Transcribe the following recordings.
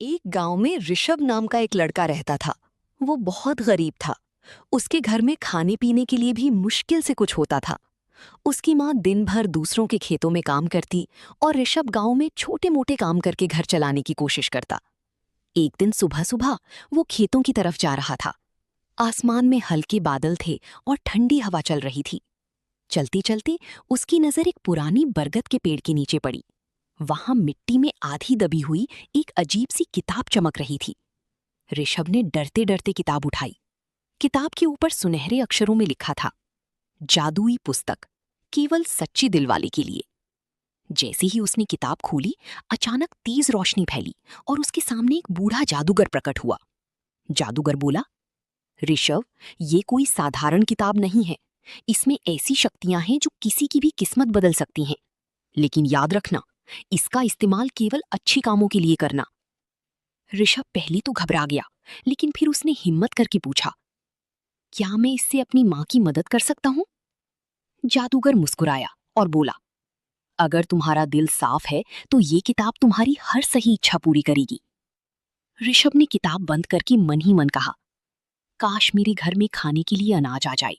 एक गांव में ऋषभ नाम का एक लड़का रहता था। वो बहुत गरीब था। उसके घर में खाने पीने के लिए भी मुश्किल से कुछ होता था। उसकी माँ दिन भर दूसरों के खेतों में काम करती और ऋषभ गांव में छोटे मोटे काम करके घर चलाने की कोशिश करता। एक दिन सुबह सुबह वो खेतों की तरफ जा रहा था। आसमान में हल्के बादल थे और ठंडी हवा चल रही थी। चलते चलते उसकी नजर एक पुरानी बरगद के पेड़ के नीचे पड़ी। वहां मिट्टी में आधी दबी हुई एक अजीब सी किताब चमक रही थी। ऋषभ ने डरते डरते किताब उठाई। किताब के ऊपर सुनहरे अक्षरों में लिखा था, जादुई पुस्तक, केवल सच्ची दिलवाले के लिए। जैसे ही उसने किताब खोली, अचानक तेज रोशनी फैली और उसके सामने एक बूढ़ा जादूगर प्रकट हुआ। जादूगर बोला, ऋषभ, ये कोई साधारण किताब नहीं है। इसमें ऐसी शक्तियां हैं जो किसी की भी किस्मत बदल सकती हैं। लेकिन याद रखना, इसका इस्तेमाल केवल अच्छे कामों के लिए करना। ऋषभ पहले तो घबरा गया, लेकिन फिर उसने हिम्मत करके पूछा, क्या मैं इससे अपनी माँ की मदद कर सकता हूँ? जादूगर मुस्कुराया और बोला, अगर तुम्हारा दिल साफ है तो ये किताब तुम्हारी हर सही इच्छा पूरी करेगी। ऋषभ ने किताब बंद करके मन ही मन कहा, काश मेरे घर में खाने के लिए अनाज आ जाए।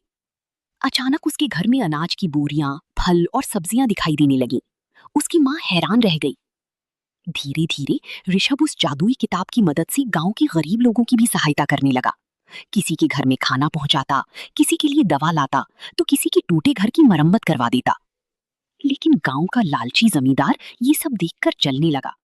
अचानक उसके घर में अनाज की बोरियां, फल और सब्जियां दिखाई देने लगी। उसकी माँ हैरान रह गई। धीरे धीरे ऋषभ उस जादुई किताब की मदद से गांव के गरीब लोगों की भी सहायता करने लगा। किसी के घर में खाना पहुंचाता, किसी के लिए दवा लाता, तो किसी के टूटे घर की मरम्मत करवा देता। लेकिन गांव का लालची जमींदार ये सब देखकर जलने लगा।